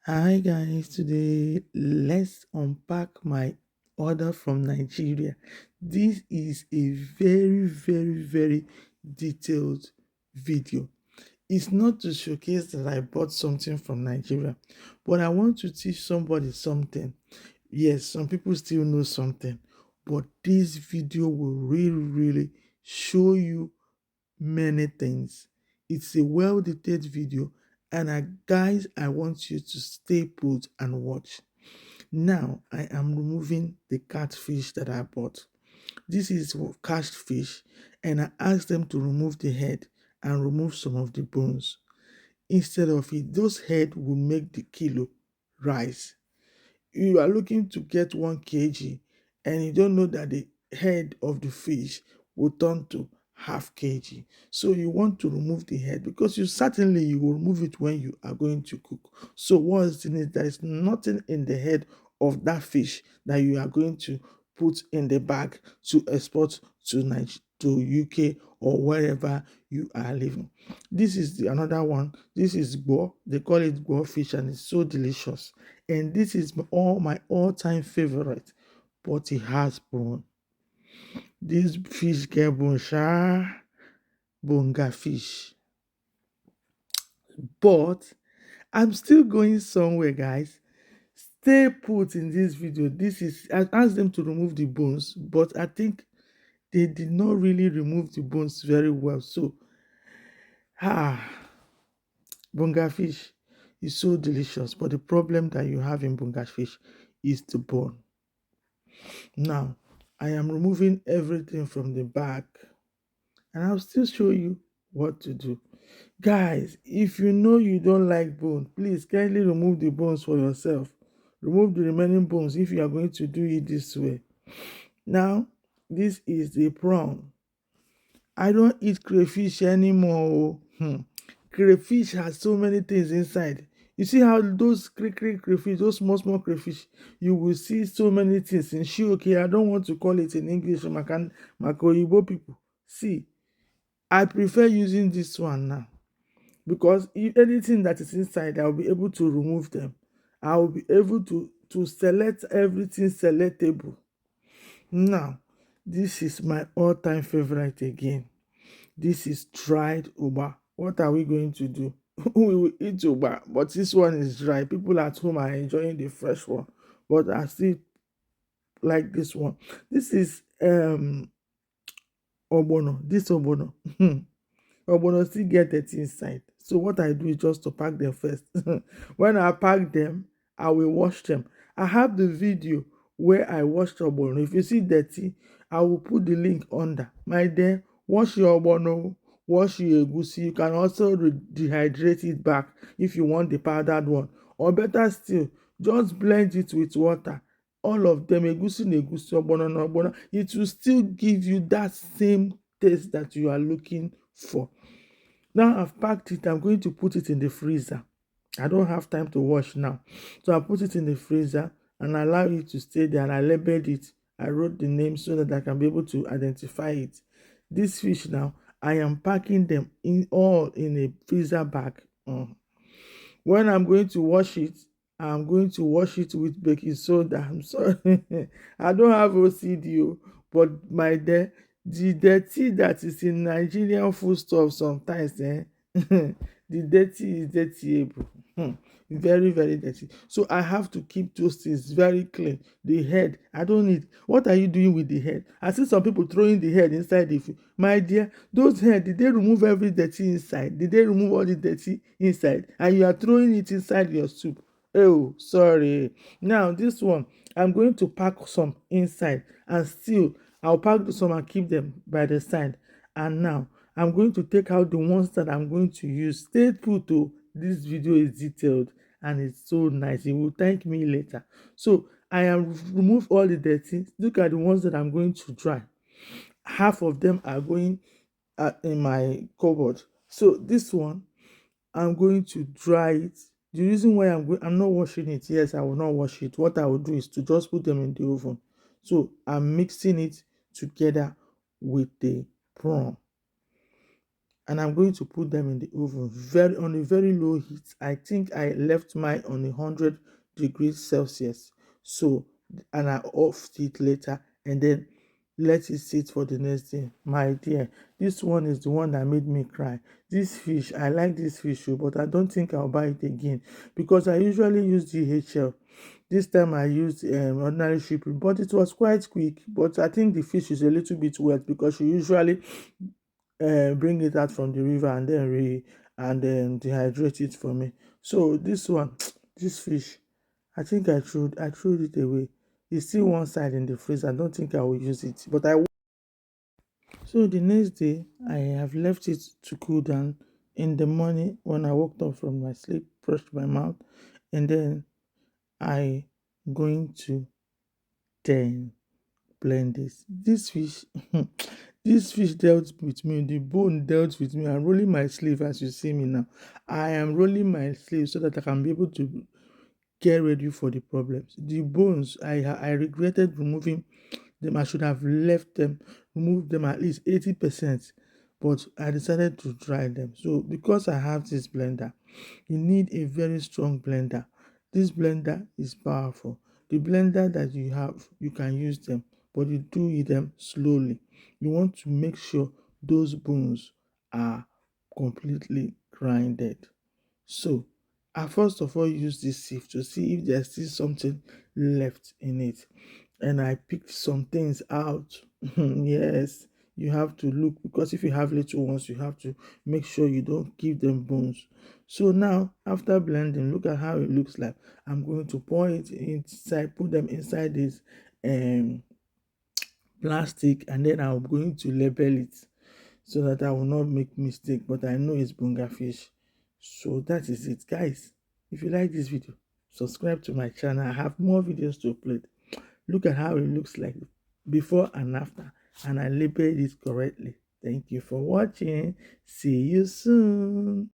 Hi guys, today let's unpack my order from Nigeria. This is a very detailed video. It's not to showcase that I bought something from Nigeria, but I want to teach somebody something. Yes, some people still know something, but this video will really show you many things. It's a well detailed video, and guys, I want you to stay put and watch. Now, I am removing the catfish that I bought. This is catfish, and I asked them to remove the head and remove some of the bones. Instead of it, those head will make the kilo rise. You are looking to get 1 kg and you don't know that the head of the fish will turn to half kg, so you want to remove the head because you will remove it when you are going to cook. So what's in it? There is nothing in the head of that fish that you are going to put in the bag to export to to UK or wherever you are living. This is another one. This is go. They call it go fish, and it's so delicious. And this is my all-time favorite. But it has bone. This fish get bone, bonga fish. But I'm still going somewhere, guys. Stay put in this video. I asked them to remove the bones, but I think they did not really remove the bones very well. So, ah, bonga fish is so delicious. But the problem that you have in bonga fish is the bone. Now, I am removing everything from the back, and I'll still show you what to do. Guys, if you know you don't like bone, please kindly remove the bones for yourself. Remove the remaining bones if you are going to do it this way. Now, this is the prawn. I don't eat crayfish anymore. Crayfish has so many things inside. You see how those crayfish, those small crayfish, you will see so many things in she. Okay, I don't want to call it in English for my Oyibo people. See, I prefer using this one now because if anything that is inside, I'll be able to remove them. I'll be able to select everything selectable. Now, this is my all-time favorite again. This is dried uba. What are we going to do? We will eat uba, but this one is dry. People at home are enjoying the fresh one, but I still like this one. This is obono. This obono. Obono still get dirty inside. So what I do is just to pack them first. When I pack them, I will wash them. I have the video where I washed ogbono. If you see dirty, I will put the link under. My dear, wash your ogbono, wash your egusi. You can also dehydrate it back if you want the powdered one. Or better still, just blend it with water. All of them, egusi na egusi, ogbono na ogbono. It will still give you that same taste that you are looking for. Now I've packed it, I'm going to put it in the freezer. I don't have time to wash now. So I put it in the freezer and allow it to stay there, and I labeled it. I wrote the name so that I can be able to identify it. This fish now, I am packing them in all in a freezer bag. When I'm going to wash it, I'm going to wash it with baking soda. I'm sorry. I don't have OCD, but my dear, the dirty that is in Nigerian foodstuff sometimes, the dirty is dirtyable. Very dirty. So I have to keep those things very clean. The head, I don't need. What are you doing with the head? I see some people throwing the head inside the food. My dear, those head, did they remove every dirty inside? Did they remove all the dirty inside? And you are throwing it inside your soup. Oh, sorry. Now this one, I'm going to pack some inside, and still I'll pack some and keep them by the side. And now I'm going to take out the ones that I'm going to use. Stay put to this video is detailed and it's so nice. It will thank me later. So I have removed all the dirty. Look at the ones that I'm going to dry. Half of them are going in my cupboard. So this one, I'm going to dry it. The reason why I'm not washing it, yes, I will not wash it. What I will do is to just put them in the oven. So I'm mixing it together with the prawn. and I'm going to put them in the oven very on a very low heat. I think I left mine on 100 degrees Celsius. So, and I offed it later and then let it sit for the next day. My dear, this one is the one that made me cry. This fish, I like this fish, oh, but I don't think I'll buy it again because I usually use DHL. This time I used ordinary shipping, but it was quite quick. But I think the fish is a little bit wet because she usually bring it out from the river and then dehydrate it for me. So this one, this fish, I think I threw it away. It's still one side in the freezer. I don't think I will use it, but I will. So the next day, I have left it to cool down. In the morning, when I woke up from my sleep, brushed my mouth, and then I going to then blend this. This fish, this fish dealt with me. The bone dealt with me. I'm rolling my sleeve as you see me now. I am rolling my sleeve so that I can be able to get ready for the problems. The bones, I regretted removing them. I should have left them, removed them at least 80%. But I decided to dry them. So because I have this blender, you need a very strong blender. This blender is powerful. The blender that you have, you can use them, but you do eat them slowly. You want to make sure those bones are completely grinded. So I first of all use this sieve to see if there's still something left in it. And I picked some things out. Yes, you have to look because if you have little ones, you have to make sure you don't give them bones. So now, after blending, look at how it looks like. I'm going to pour it inside, put them inside this um plastic, and then I'm going to label it so that I will not make mistake. But I know it's bonga fish. So that is it, guys. If you like this video, subscribe to my channel. I have more videos to upload. Look at how it looks like before and after, and I labeled it correctly. Thank you for watching. See you soon.